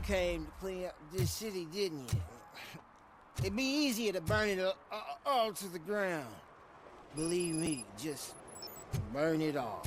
you came to clean up this city, didn't you? It'd be easier to burn it all to the ground. Believe me, just burn it all.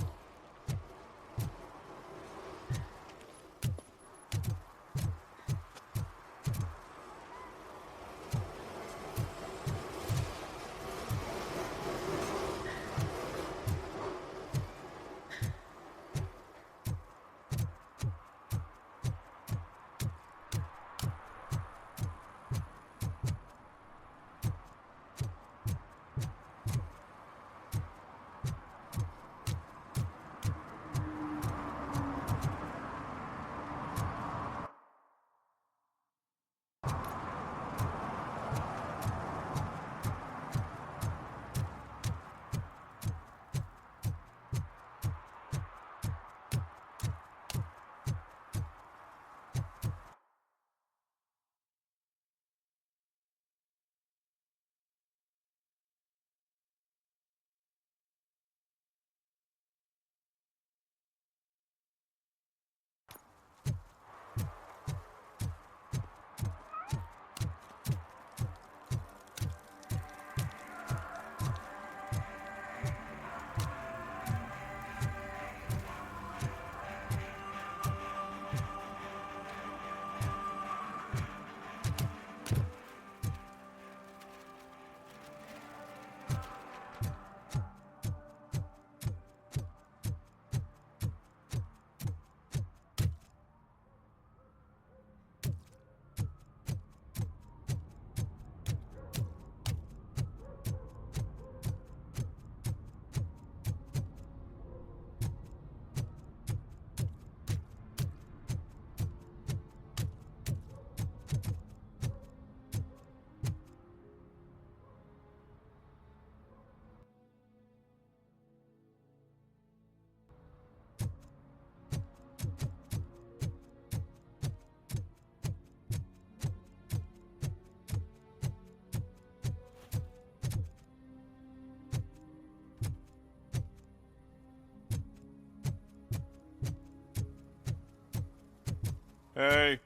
Hey,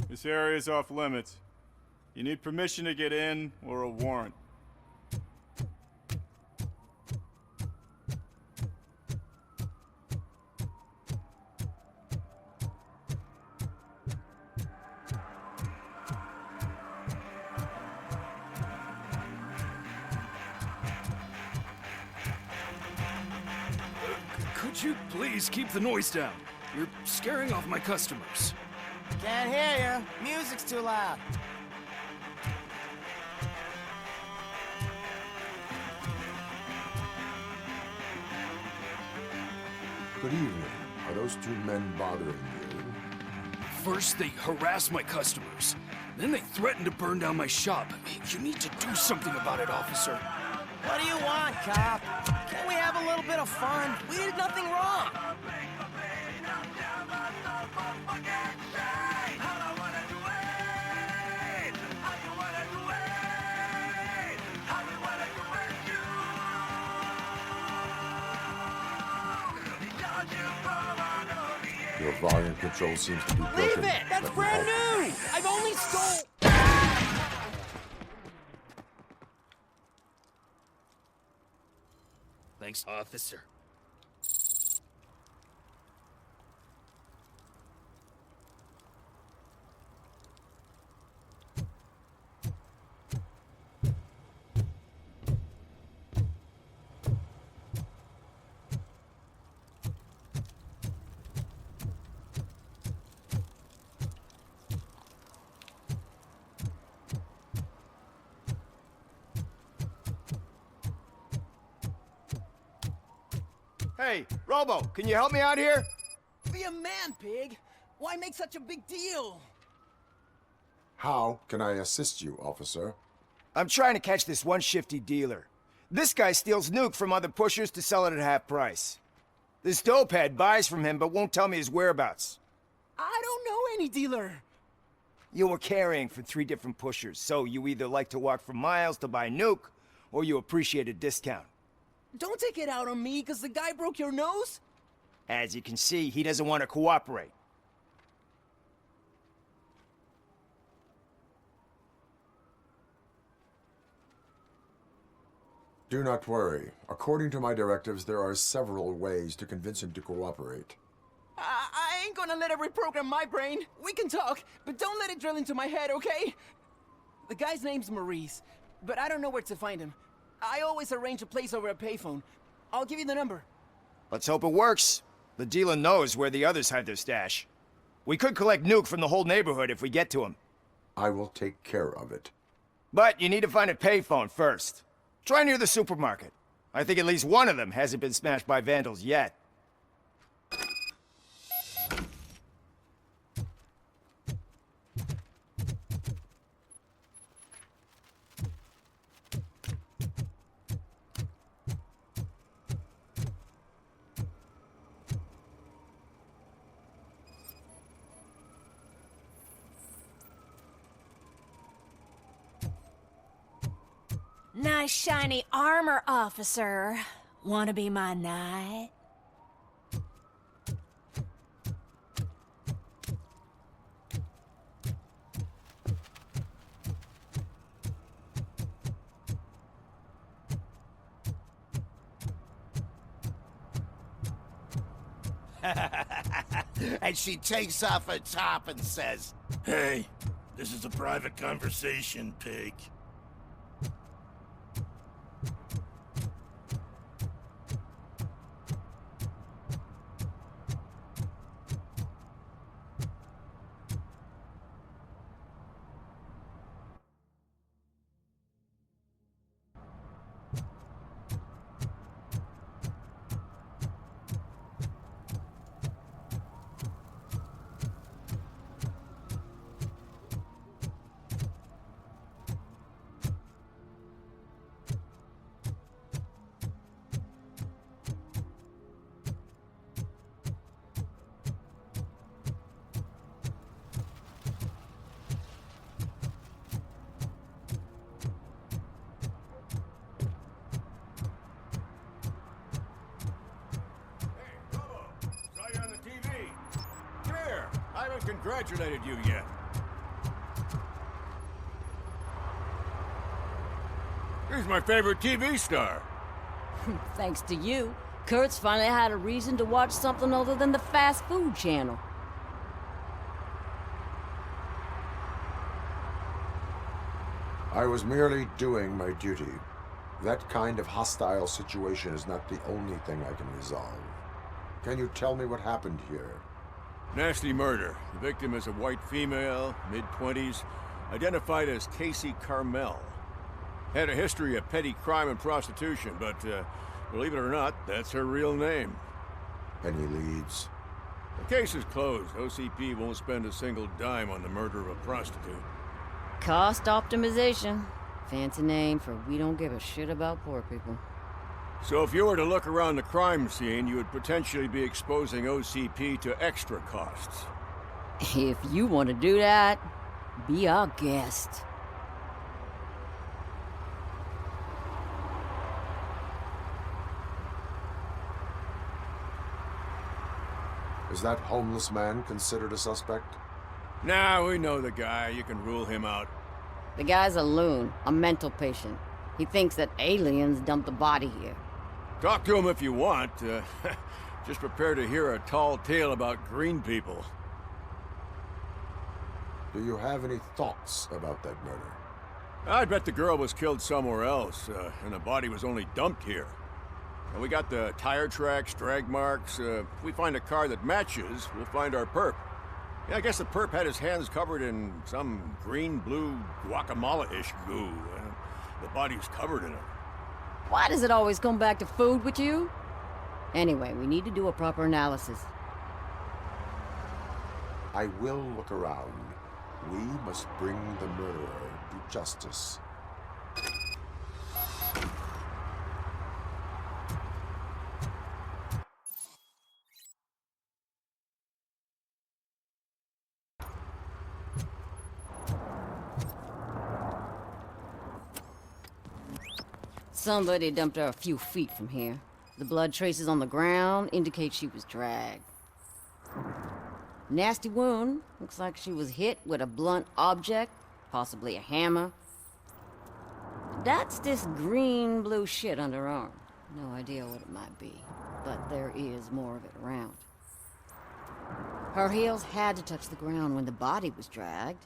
this area's off limits. You need permission to get in or a warrant. Could you please keep the noise down? You're scaring off my customers. Can't hear you. Music's too loud. Good evening. Are those two men bothering you? First, they harass my customers. Then they threaten to burn down my shop. You need to do something about it, officer. What do you want, cop? Can't we have a little bit of fun? We did nothing wrong. Your volume control seems to be broken. Leave it! That's brand new! I've only stole... Thanks, officer. Hey, Robo, can you help me out here? Be a man, pig! Why make such a big deal? How can I assist you, officer? I'm trying to catch this one shifty dealer. This guy steals nuke from other pushers to sell it at half price. This dopehead buys from him but won't tell me his whereabouts. I don't know any dealer. You were carrying for 3 different pushers, so you either like to walk for miles to buy nuke, or you appreciate a discount. Don't take it out on me, because the guy broke your nose? As you can see, he doesn't want to cooperate. Do not worry. According to my directives, there are several ways to convince him to cooperate. I ain't gonna let it reprogram my brain. We can talk, but don't let it drill into my head, okay? The guy's name's Maurice, but I don't know where to find him. I always arrange a place over a payphone. I'll give you the number. Let's hope it works. The dealer knows where the others hide their stash. We could collect Nuke from the whole neighborhood if we get to him. I will take care of it. But you need to find a payphone first. Try near the supermarket. I think at least one of them hasn't been smashed by vandals yet. Nice shiny armor, officer. Wanna be my knight? And she takes off her top and says, Hey, this is a private conversation, pig. I haven't congratulated you yet. He's my favorite TV star. Thanks to you, Kurt's finally had a reason to watch something other than the fast food channel. I was merely doing my duty. That kind of hostile situation is not the only thing I can resolve. Can you tell me what happened here? Nasty murder. The victim is a white female, mid-20s, identified as Casey Carmel. Had a history of petty crime and prostitution, but believe it or not, that's her real name. Any leads? The case is closed. OCP won't spend a single dime on the murder of a prostitute. Cost optimization. Fancy name for we don't give a shit about poor people. So if you were to look around the crime scene, you would potentially be exposing OCP to extra costs. If you want to do that, be our guest. Is that homeless man considered a suspect? Nah, we know the guy. You can rule him out. The guy's a loon, a mental patient. He thinks that aliens dumped the body here. Talk to him if you want. Just prepare to hear a tall tale about green people. Do you have any thoughts about that murder? I bet the girl was killed somewhere else, and the body was only dumped here. And we got the tire tracks, drag marks. If we find a car that matches, we'll find our perp. Yeah, I guess the perp had his hands covered in some green-blue guacamole-ish goo. The body's covered in it. Why does it always come back to food with you? Anyway, we need to do a proper analysis. I will look around. We must bring the murderer to justice. Somebody dumped her a few feet from here. The blood traces on the ground indicate she was dragged. Nasty wound. Looks like she was hit with a blunt object, possibly a hammer. That's this green-blue shit under her arm. No idea what it might be, but there is more of it around. Her heels had to touch the ground when the body was dragged.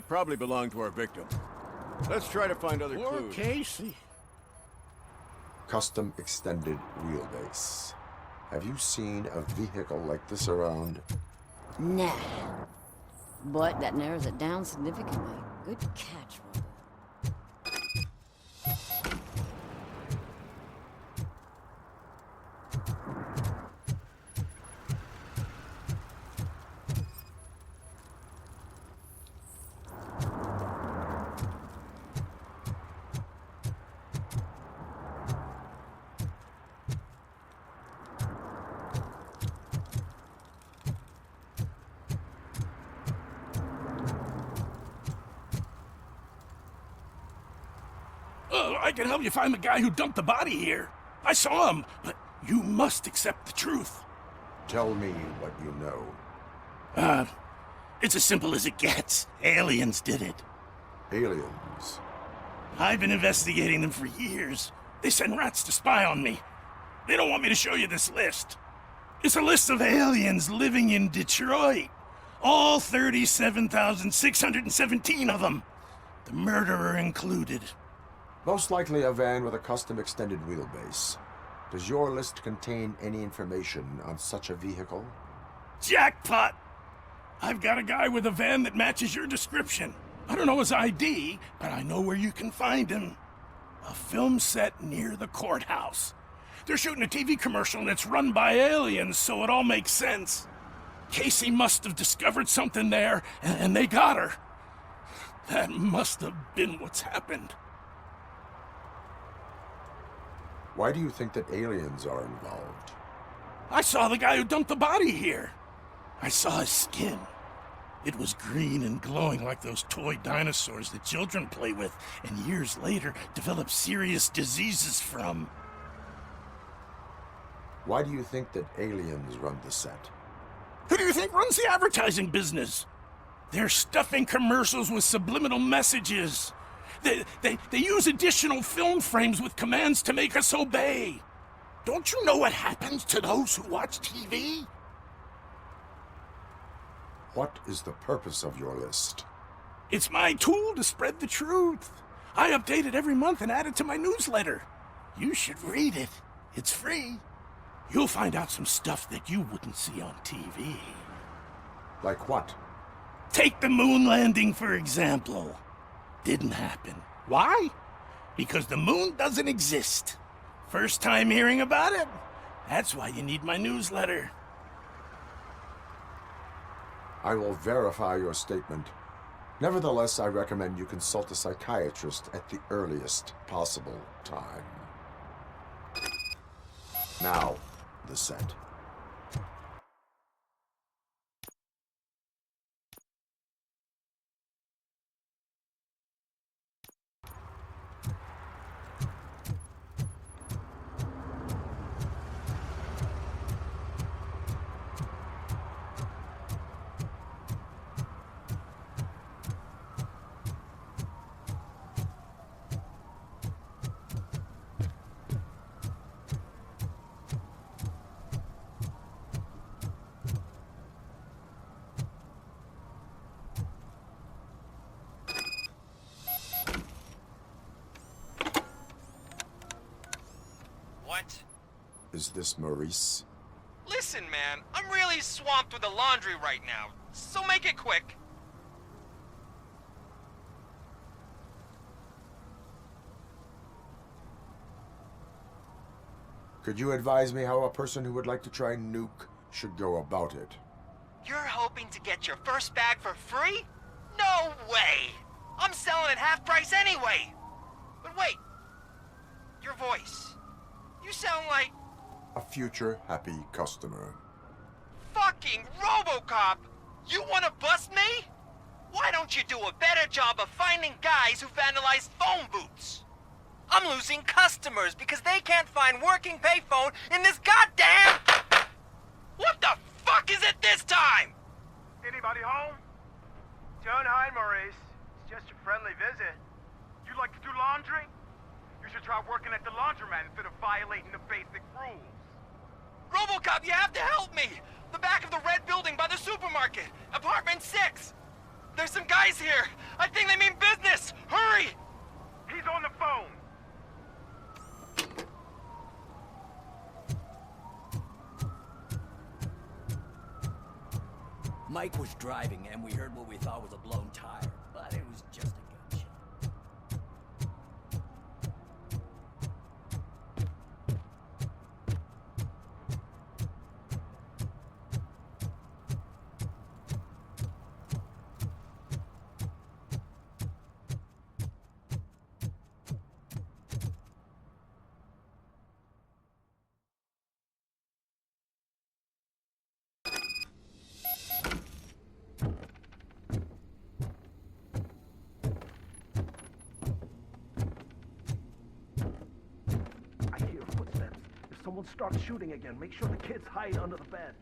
Probably belonged to our victim. Let's try to find other Poor clues. Casey. Custom extended wheelbase. Have you seen a vehicle like this around? Nah. But that narrows it down significantly. Good catch, Robo. I can help you find the guy who dumped the body here. I saw him, but you must accept the truth. Tell me what you know. It's as simple as it gets. Aliens did it. Aliens. I've been investigating them for years. They send rats to spy on me. They don't want me to show you this list. It's a list of aliens living in Detroit. All 37,617 of them. The murderer included. Most likely a van with a custom extended wheelbase. Does your list contain any information on such a vehicle? Jackpot! I've got a guy with a van that matches your description. I don't know his ID, but I know where you can find him. A film set near the courthouse. They're shooting a TV commercial and it's run by aliens, so it all makes sense. Casey must have discovered something there, and they got her. That must have been what's happened. Why do you think that aliens are involved? I saw the guy who dumped the body here. I saw his skin. It was green and glowing like those toy dinosaurs that children play with and years later develop serious diseases from. Why do you think that aliens run the set? Who do you think runs the advertising business? They're stuffing commercials with subliminal messages. They use additional film frames with commands to make us obey. Don't you know what happens to those who watch TV? What is the purpose of your list? It's my tool to spread the truth. I update it every month and add it to my newsletter. You should read it. It's free. You'll find out some stuff that you wouldn't see on TV. Like what? Take the moon landing, for example. Didn't happen. Why? Because the moon doesn't exist. First time hearing about it? That's why you need my newsletter. I will verify your statement. Nevertheless, I recommend you consult a psychiatrist at the earliest possible time. Now, the set. What? Is this Maurice? Listen, man, I'm really swamped with the laundry right now, so make it quick. Could you advise me how a person who would like to try nuke should go about it? You're hoping to get your first bag for free? No way! I'm selling at half price anyway! But wait, your voice. You sound like... A future happy customer. fucking Robocop! You wanna bust me? Why don't you do a better job of finding guys who vandalize phone booths? I'm losing customers because they can't find working payphone in this goddamn... What the fuck is this time! Anybody home? Don't hide, Maurice. It's just a friendly visit. You like to do laundry? You should try working at the laundromat instead of violating the basic rules. Robocop, you have to help me! The back of the red building by the supermarket. Apartment 6. There's some guys here. I think they mean business. Hurry! He's on the phone. Mike was driving, and we heard what we thought was a blown tire, but it was just a gunshot. I hear footsteps. If someone starts shooting again, make sure the kids hide under the bed.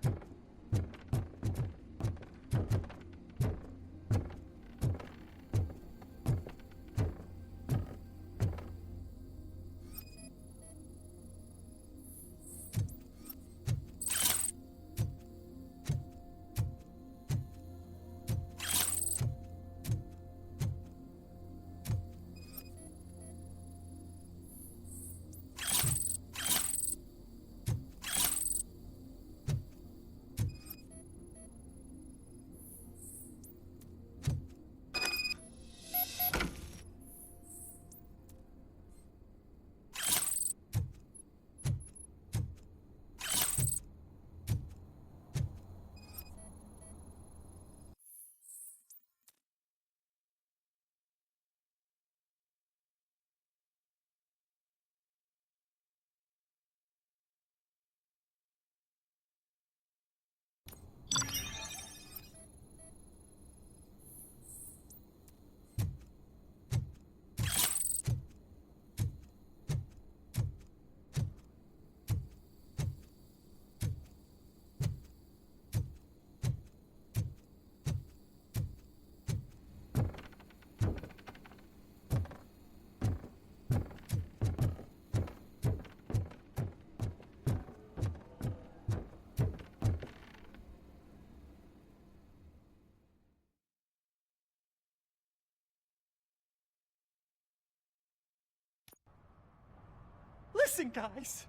Listen, guys.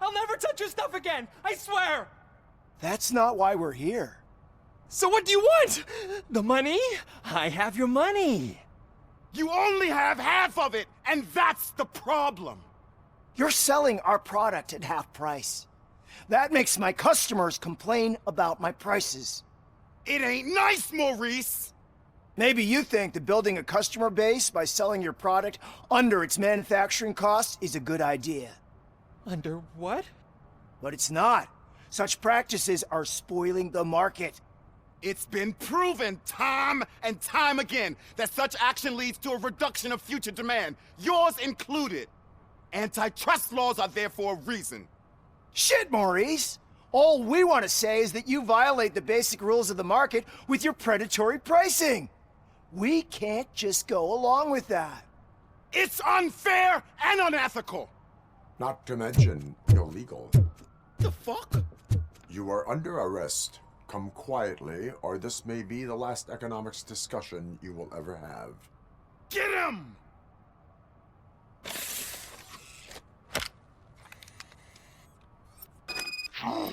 I'll never touch your stuff again. I swear. That's not why we're here. So what do you want? The money? I have your money. You only have half of it, and that's the problem. You're selling our product at half price. That makes my customers complain about my prices. It ain't nice, Maurice. Maybe you think that building a customer base by selling your product under its manufacturing costs is a good idea. Under what? But it's not. Such practices are spoiling the market. It's been proven time and time again that such action leads to a reduction of future demand, yours included. Antitrust laws are there for a reason. Shit, Maurice! All we want to say is that you violate the basic rules of the market with your predatory pricing. We can't just go along with that. It's unfair and unethical. Not to mention illegal. The fuck? You are under arrest. Come quietly, or this may be the last economics discussion you will ever have. Get him! Oh,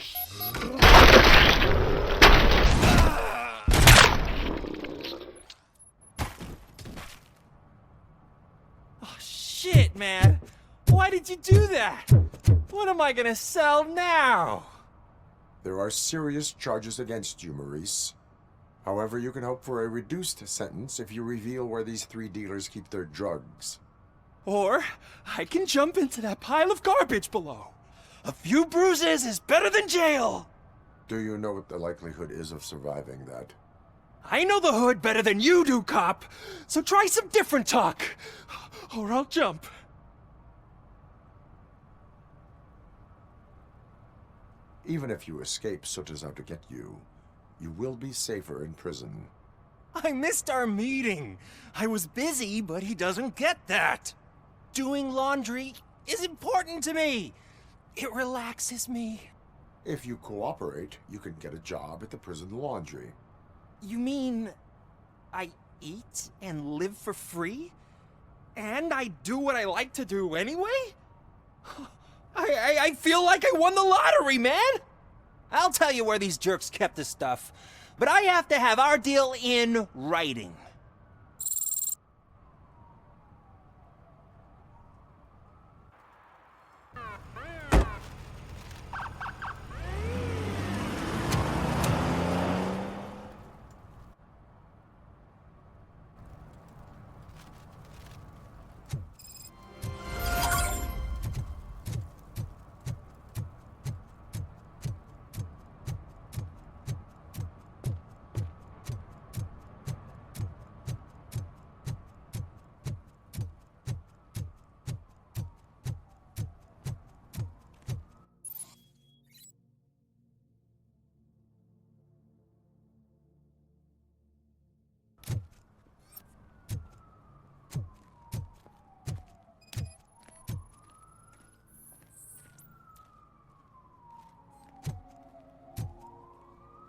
shit, man. Why did you do that? What am I gonna sell now? There are serious charges against you, Maurice. However, you can hope for a reduced sentence if you reveal where these 3 dealers keep their drugs. Or I can jump into that pile of garbage below. A few bruises is better than jail. Do you know what the likelihood is of surviving that? I know the hood better than you do, cop. So try some different talk, or I'll jump. Even if you escape Soot is out to get you, You will be safer in prison. I missed our meeting. I was busy, but he doesn't get that. Doing laundry is important to me. It relaxes me. If you cooperate, you can get a job at the prison laundry. You mean I eat and live for free? And I do what I like to do anyway? I feel like I won the lottery, man! I'll tell you where these jerks kept the stuff, but I have to have our deal in writing.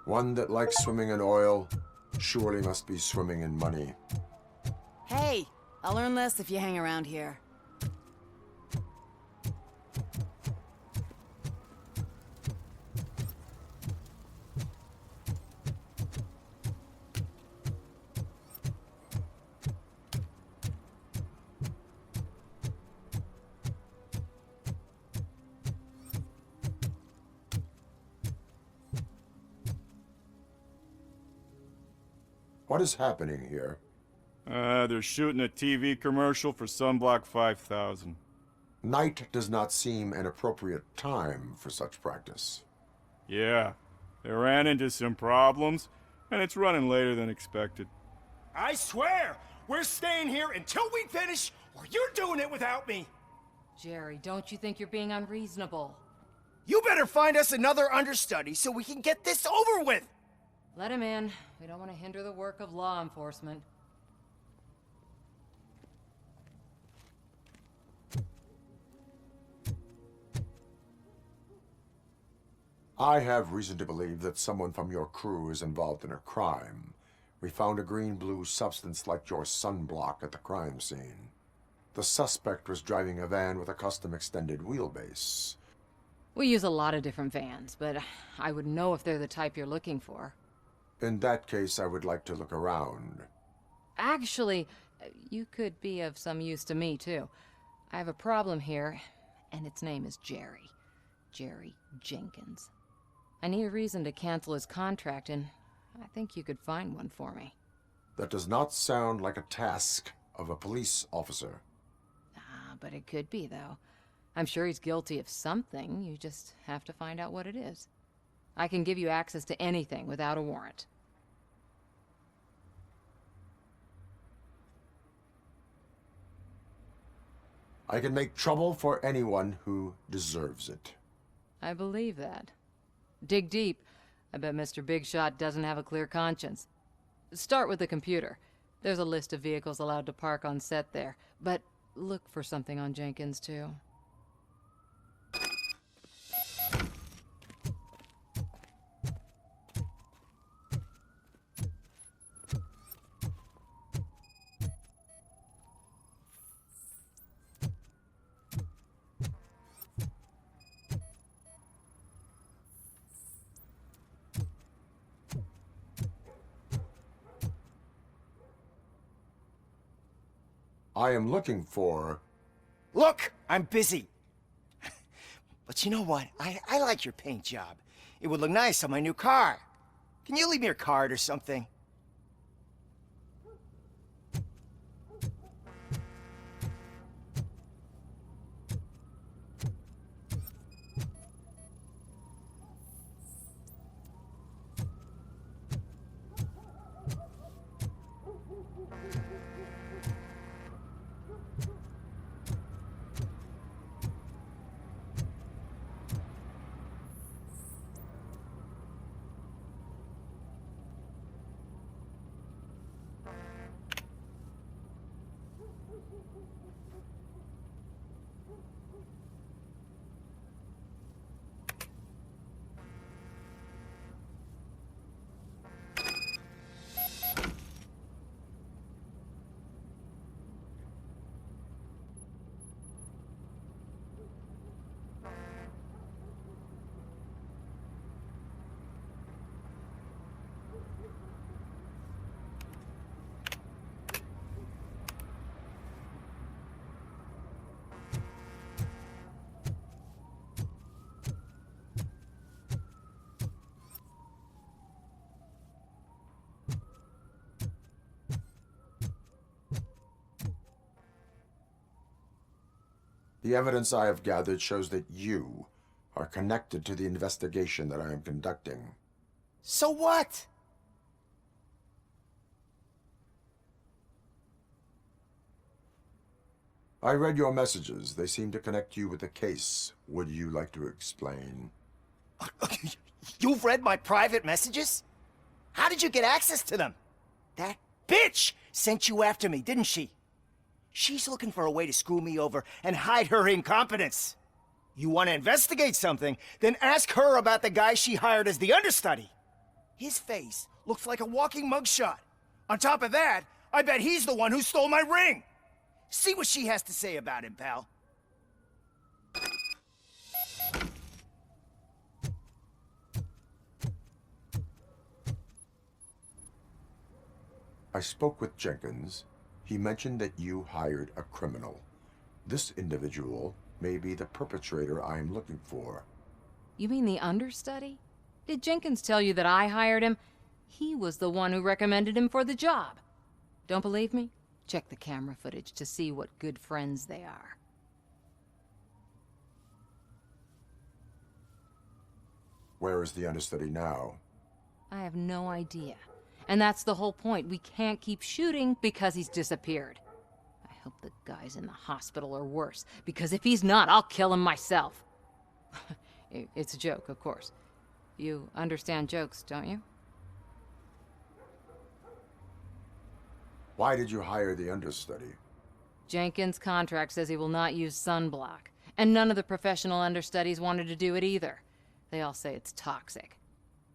One that likes swimming in oil surely must be swimming in money. Hey, I'll learn less if you hang around here. What is happening here? They're shooting a TV commercial for Sunblock 5000. Night does not seem an appropriate time for such practice. Yeah, they ran into some problems, and it's running later than expected. I swear, we're staying here until we finish, or you're doing it without me. Jerry, don't you think you're being unreasonable? You better find us another understudy so we can get this over with. Let him in. We don't want to hinder the work of law enforcement. I have reason to believe that someone from your crew is involved in a crime. We found a green-blue substance like your sunblock at the crime scene. The suspect was driving a van with a custom extended wheelbase. We use a lot of different vans, but I would know if they're the type you're looking for. In that case, I would like to look around. Actually, you could be of some use to me, too. I have a problem here, and its name is Jerry. Jerry Jenkins. I need a reason to cancel his contract, and I think you could find one for me. That does not sound like a task of a police officer. But it could be, though. I'm sure he's guilty of something. You just have to find out what it is. I can give you access to anything without a warrant. I can make trouble for anyone who deserves it. I believe that. Dig deep. I bet Mr. Big Shot doesn't have a clear conscience. Start with the computer. There's a list of vehicles allowed to park on set there, but look for something on Jenkins, too. I am looking for... Look, I'm busy. But you know what? I like your paint job. It would look nice on my new car. Can you leave me your card or something? The evidence I have gathered shows that you are connected to the investigation that I am conducting. So what? I read your messages. They seem to connect you with the case. Would you like to explain? You've read my private messages? How did you get access to them? That bitch sent you after me, didn't she? She's looking for a way to screw me over and hide her incompetence. You want to investigate something, then ask her about the guy she hired as the understudy. His face looks like a walking mugshot. On top of that, I bet he's the one who stole my ring. See what she has to say about him, pal. I spoke with Jenkins. He mentioned that you hired a criminal. This individual may be the perpetrator I am looking for. You mean the understudy? Did Jenkins tell you that I hired him? He was the one who recommended him for the job. Don't believe me? Check the camera footage to see what good friends they are. Where is the understudy now? I have no idea. And that's the whole point. We can't keep shooting because he's disappeared. I hope the guy's in the hospital or worse, because if he's not, I'll kill him myself. It's a joke, of course. You understand jokes, don't you? Why did you hire the understudy? Jenkins' contract says he will not use sunblock, and none of the professional understudies wanted to do it either. They all say it's toxic.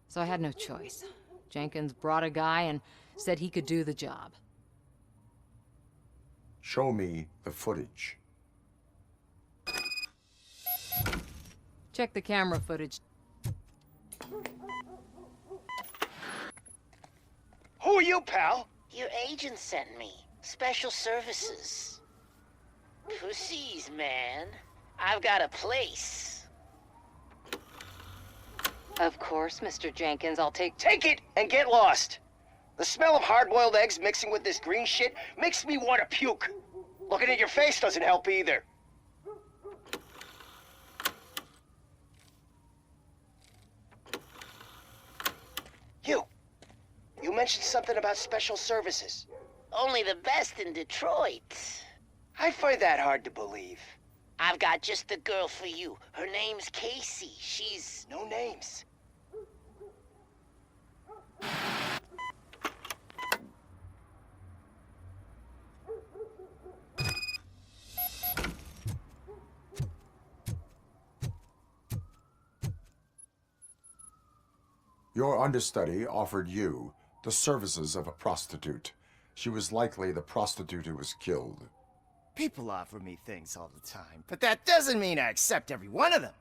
So I had no choice. Jenkins brought a guy and said he could do the job. Show me the footage. Check the camera footage. Who are you, pal? Your agent sent me. Special services. Pussies, man. I've got a place. Of course, Mr. Jenkins, I'll take Take it and get lost. The smell of hard-boiled eggs mixing with this green shit makes me want to puke. Looking at your face doesn't help either. You mentioned something about special services. Only the best in Detroit. I find that hard to believe. I've got just the girl for you. Her name's Casey. She's... No names. Your understudy offered you the services of a prostitute. She was likely the prostitute who was killed. People offer me things all the time, but that doesn't mean I accept every one of them.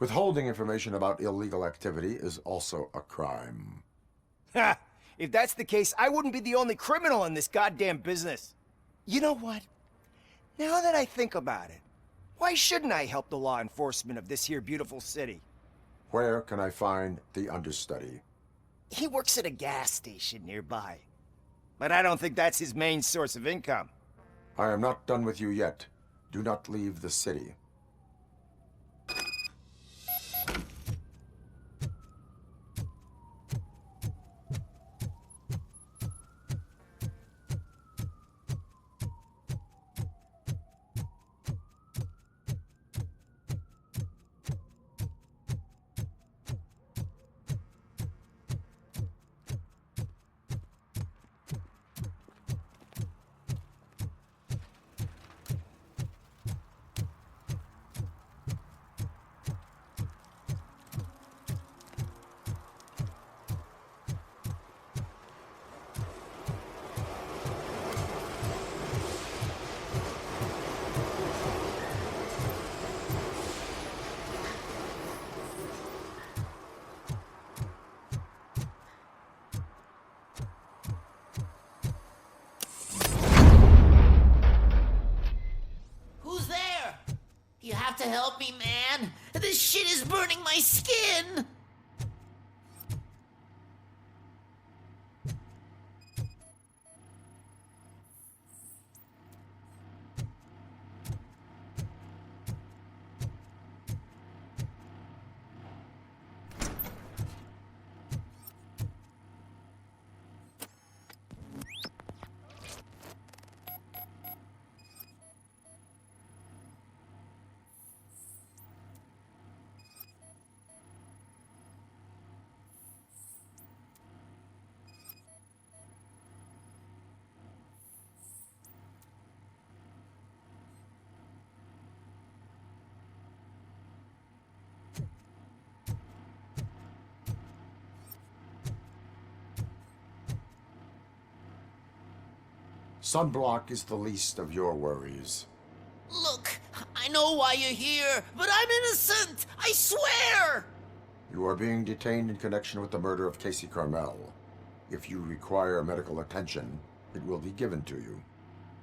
Withholding information about illegal activity is also a crime. Ha! If that's the case, I wouldn't be the only criminal in this goddamn business. You know what? Now that I think about it, why shouldn't I help the law enforcement of this here beautiful city? Where can I find the understudy? He works at a gas station nearby. But I don't think that's his main source of income. I am not done with you yet. Do not leave the city. You have to help me, man. This shit is burning my skin. Sunblock is the least of your worries. Look, I know why you're here, but I'm innocent! I swear! You are being detained in connection with the murder of Casey Carmel. If you require medical attention, it will be given to you.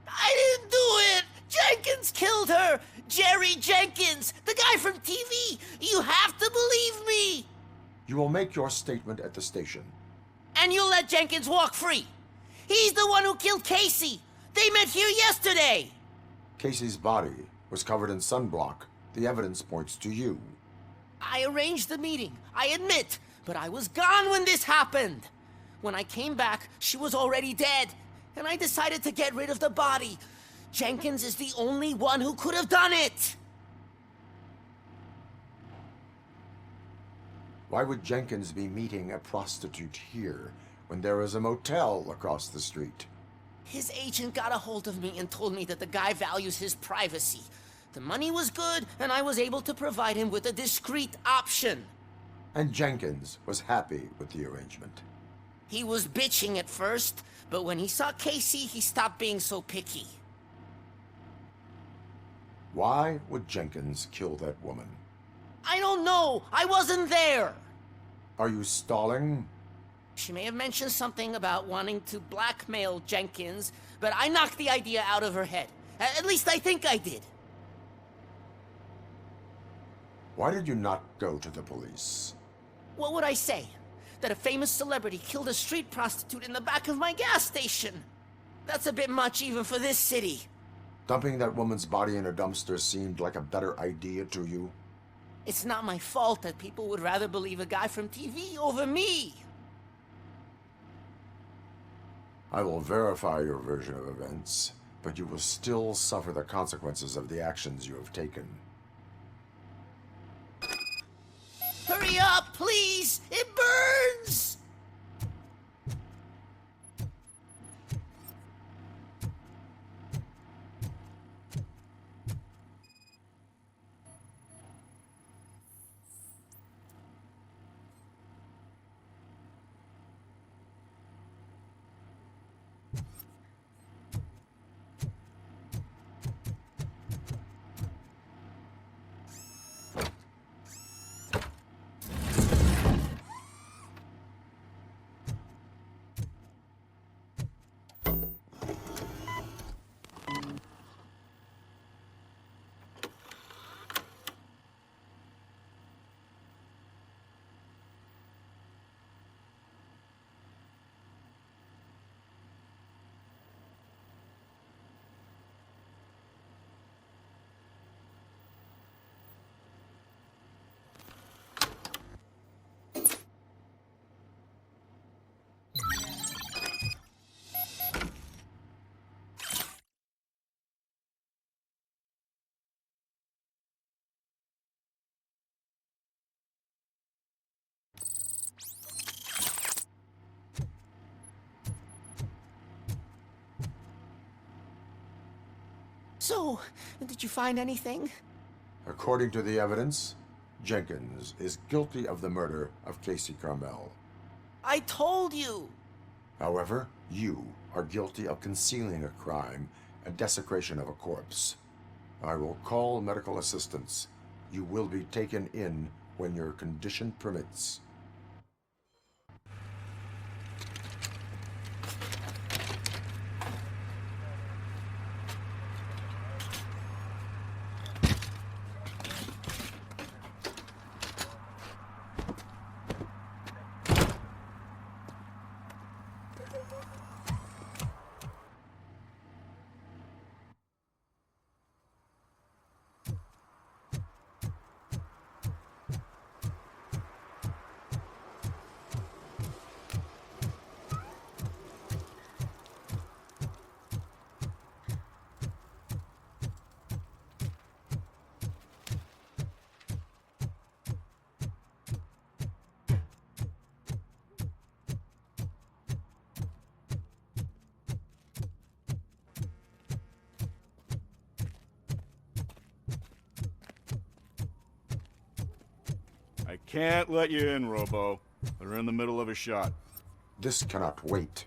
I didn't do it! Jenkins killed her! Jerry Jenkins! The guy from TV! You have to believe me! You will make your statement at the station. And you'll let Jenkins walk free! He's the one who killed Casey! They met here yesterday! Casey's body was covered in sunblock. The evidence points to you. I arranged the meeting, I admit, but I was gone when this happened. When I came back, she was already dead, and I decided to get rid of the body. Jenkins is the only one who could have done it! Why would Jenkins be meeting a prostitute here when there is a motel across the street? His agent got a hold of me and told me that the guy values his privacy. The money was good, and I was able to provide him with a discreet option. And Jenkins was happy with the arrangement. He was bitching at first, but when he saw Casey, he stopped being so picky. Why would Jenkins kill that woman? I don't know! I wasn't there! Are you stalling? She may have mentioned something about wanting to blackmail Jenkins, but I knocked the idea out of her head. At least I think I did. Why did you not go to the police? What would I say? That a famous celebrity killed a street prostitute in the back of my gas station? That's a bit much even for this city. Dumping that woman's body in a dumpster seemed like a better idea to you? It's not my fault that people would rather believe a guy from TV over me. I will verify your version of events, but you will still suffer the consequences of the actions you have taken. Hurry up, please! It burns! So, did you find anything? According to the evidence, Jenkins is guilty of the murder of Casey Carmel. I told you! However, you are guilty of concealing a crime and desecration of a corpse. I will call medical assistance. You will be taken in when your condition permits. I can't let you in, Robo. We're in the middle of a shot. This cannot wait.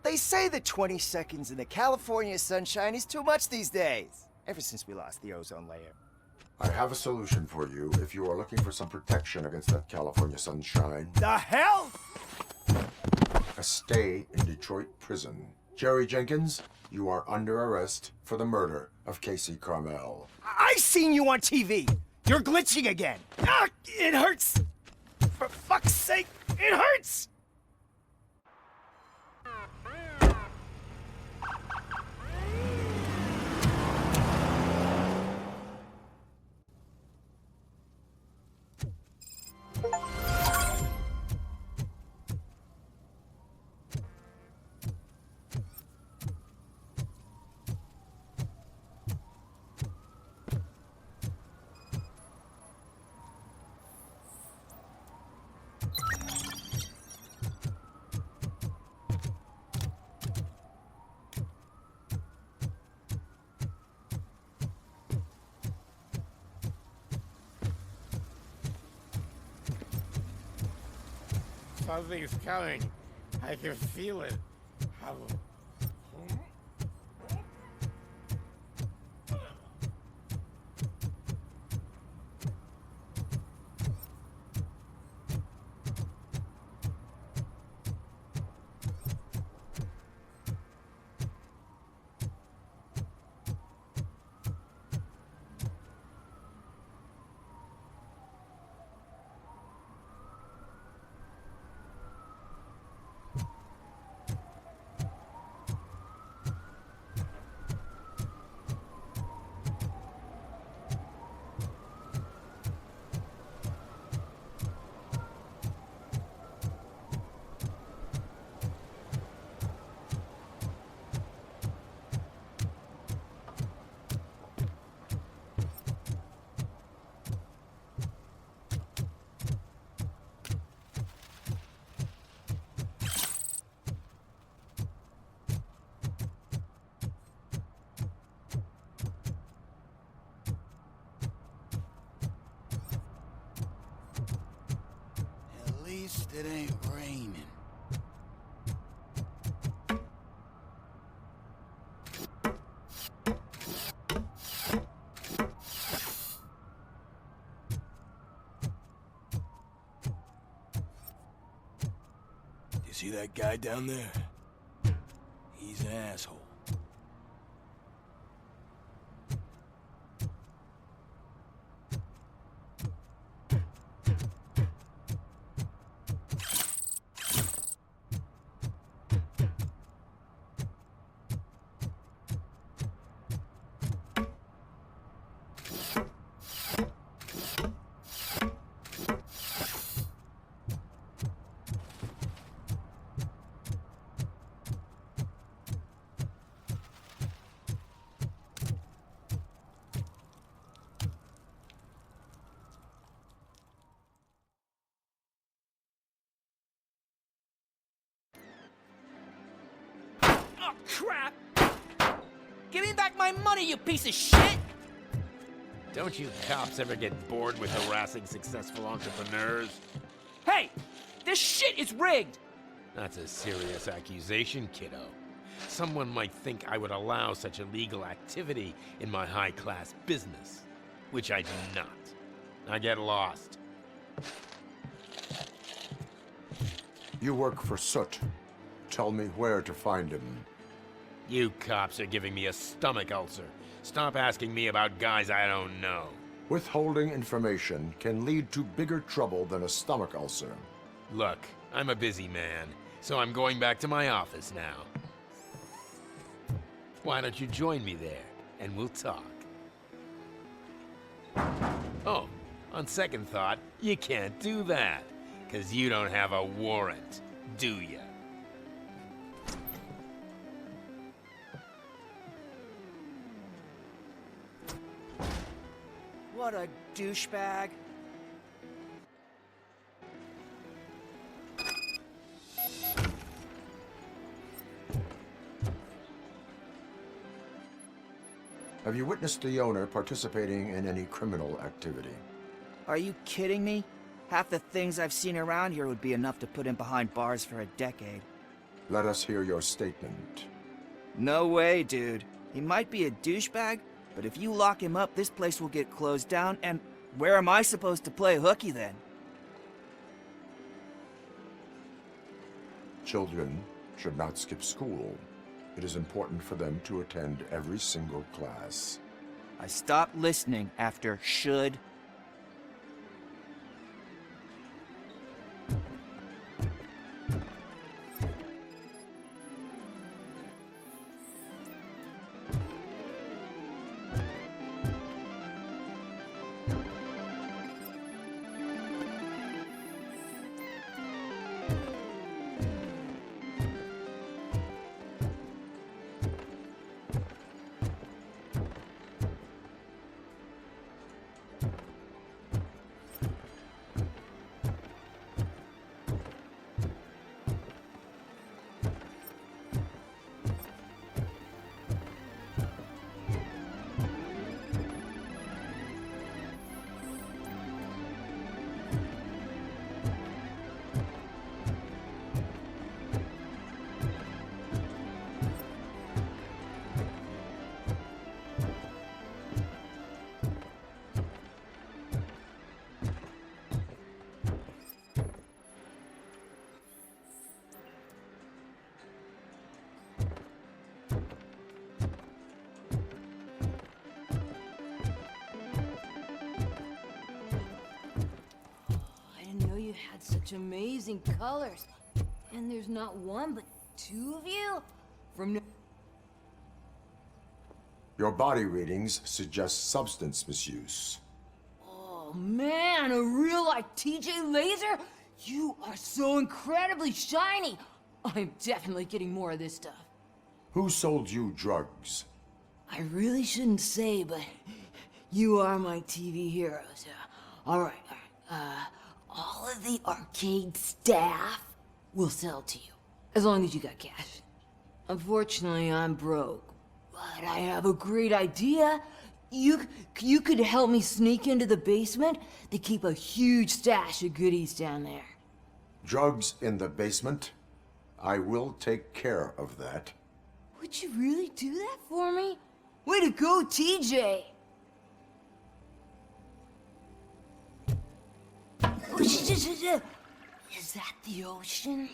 They say that 20 seconds in the California sunshine is too much these days. Ever since we lost the ozone layer. I have a solution for you if you are looking for some protection against that California sunshine. The hell? A stay in Detroit prison. Jerry Jenkins, you are under arrest for the murder of Casey Carmel. I seen you on TV. You're glitching again. Ah, it hurts. For fuck's sake, it hurts. Something's coming. I can feel it. It ain't raining. You see that guy down there? He's an asshole. Crap! Give me back my money, you piece of shit! Don't you cops ever get bored with harassing successful entrepreneurs? Hey! This shit is rigged! That's a serious accusation, kiddo. Someone might think I would allow such illegal activity in my high-class business, which I do not. Now get lost. You work for Soot. Tell me where to find him. You cops are giving me a stomach ulcer. Stop asking me about guys I don't know. Withholding information can lead to bigger trouble than a stomach ulcer. Look, I'm a busy man, so I'm going back to my office now. Why don't you join me there, and we'll talk. Oh, on second thought, you can't do that, 'cause you don't have a warrant, do ya? What a douchebag. Have you witnessed the owner participating in any criminal activity? Are you kidding me? Half the things I've seen around here would be enough to put him behind bars for a decade. Let us hear your statement. No way, dude. He might be a douchebag, but if you lock him up, this place will get closed down, and where am I supposed to play hooky then? Children should not skip school. It is important for them to attend every single class. I stopped listening after should. You had such amazing colors. And there's not one, but two of you? From Your body readings suggest substance misuse. Oh man, a real like TJ Laser? You are so incredibly shiny. I'm definitely getting more of this stuff. Who sold you drugs? I really shouldn't say, but you are my TV heroes. All right. All of the arcade staff will sell to you, as long as you got cash. Unfortunately, I'm broke, but I have a great idea. You could help me sneak into the basement. They keep a huge stash of goodies down there. Drugs in the basement? I will take care of that. Would you really do that for me? Way to go, TJ! Is that the ocean?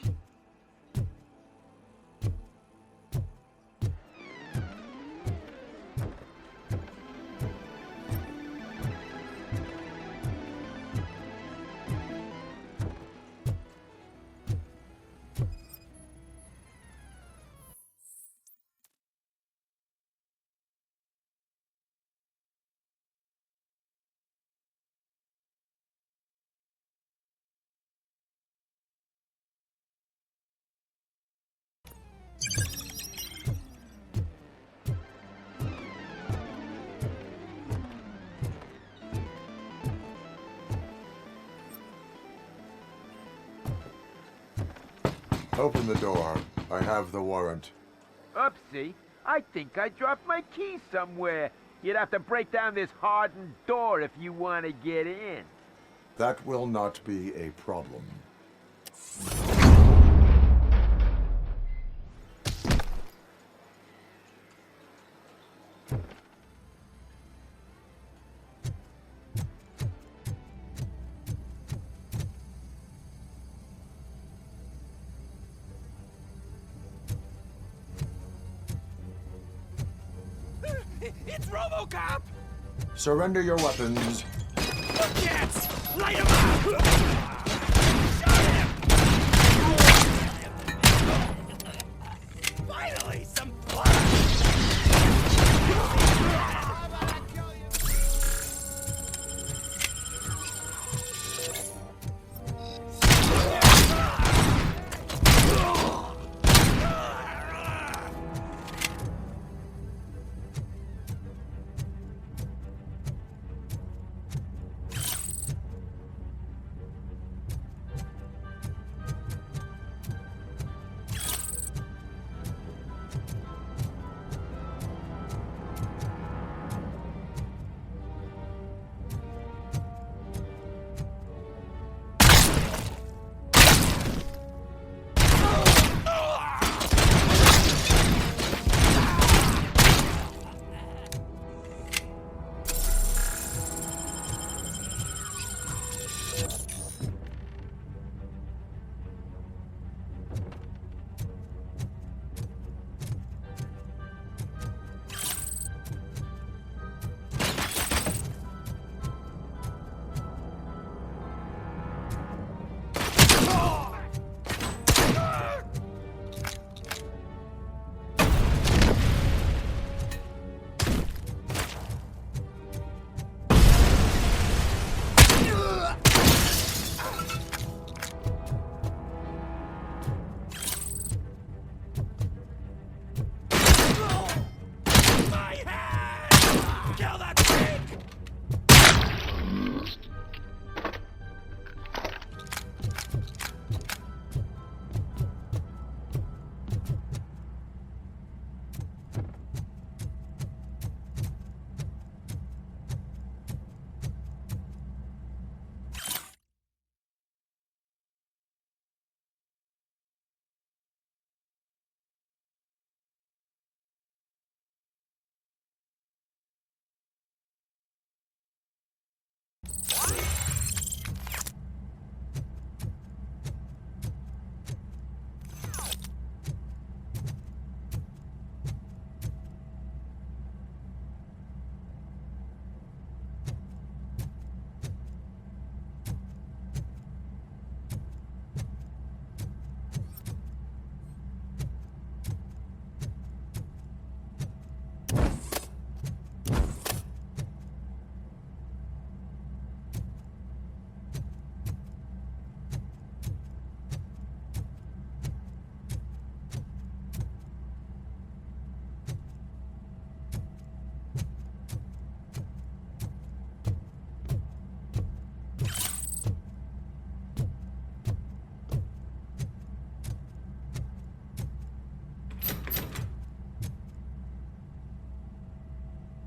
Open the door. I have the warrant. Oopsie. I think I dropped my keys somewhere. You'd have to break down this hardened door if you want to get in. That will not be a problem. It's Robocop! Surrender your weapons. Jets! Light him up! Shot him! Finally, some blood!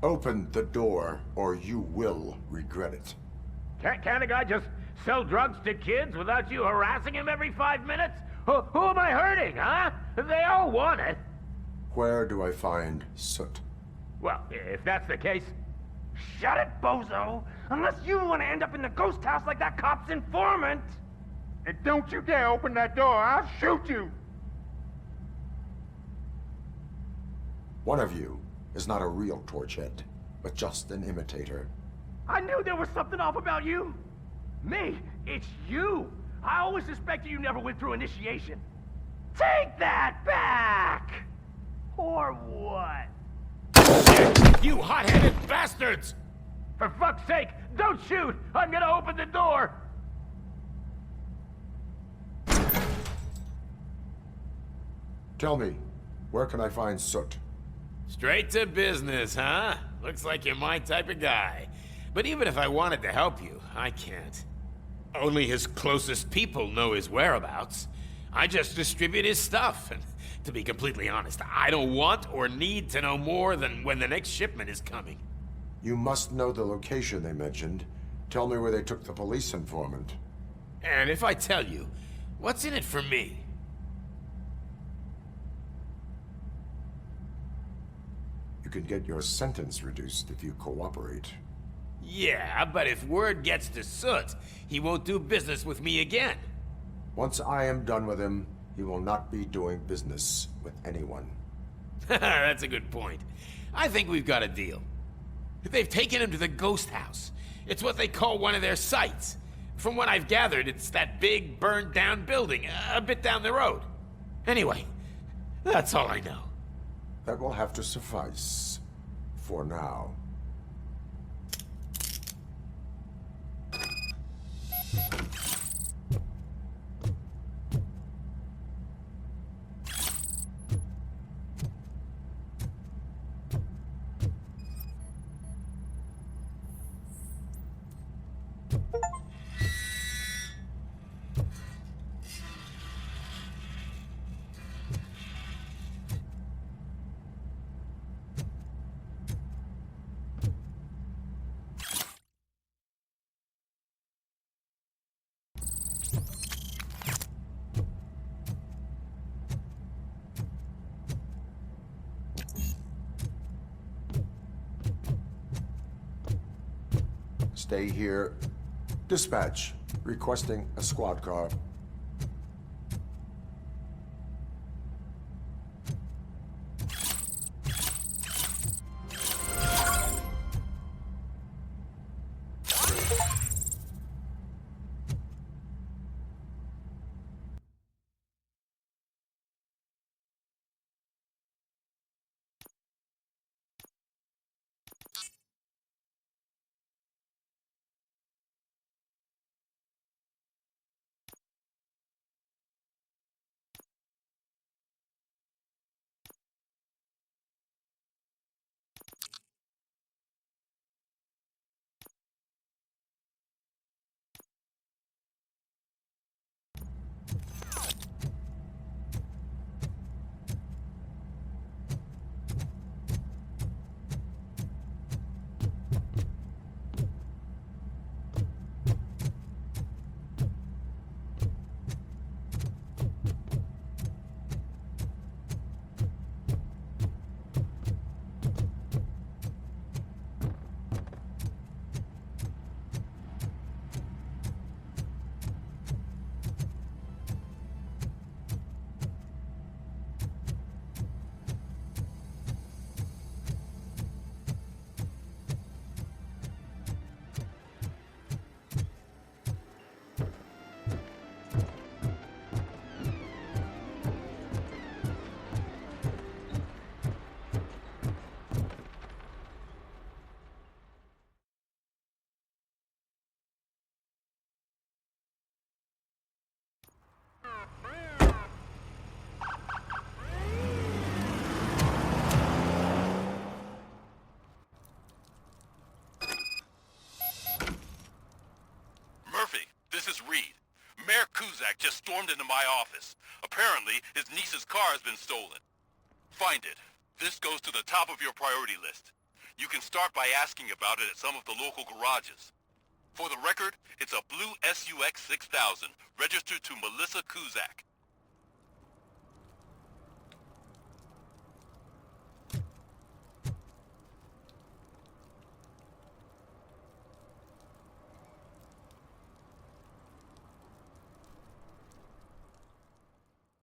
Open the door, or you will regret it. Can't a guy just sell drugs to kids without you harassing him every 5 minutes? Who am I hurting, huh? They all want it. Where do I find Soot? Well, if that's the case, shut it, bozo! Unless you want to end up in the ghost house like that cop's informant! And don't you dare open that door, I'll shoot you! One of you is not a real Torchhead, but just an imitator. I knew there was something off about you! Me? It's you! I always suspected you never went through initiation. Take that back! Or what? You hot-headed bastards! For fuck's sake, don't shoot! I'm gonna open the door! Tell me, where can I find Soot? Straight to business, huh? Looks like you're my type of guy. But even if I wanted to help you, I can't. Only his closest people know his whereabouts. I just distribute his stuff, and to be completely honest, I don't want or need to know more than when the next shipment is coming. You must know the location they mentioned. Tell me where they took the police informant. And if I tell you, what's in it for me? You can get your sentence reduced if you cooperate. Yeah, but if word gets to Soot, he won't do business with me again. Once I am done with him, he will not be doing business with anyone. That's a good point. I think we've got a deal. They've taken him to the ghost house. It's what they call one of their sites. From what I've gathered, it's that big, burned-down building a bit down the road. Anyway, that's all I know. That will have to suffice. For now. Stay here. Dispatch. Requesting a squad car. just stormed into my office. Apparently, his niece's car has been stolen. Find it. This goes to the top of your priority list. You can start by asking about it at some of the local garages. For the record, it's a blue SUX 6000, registered to Melissa Kuzak.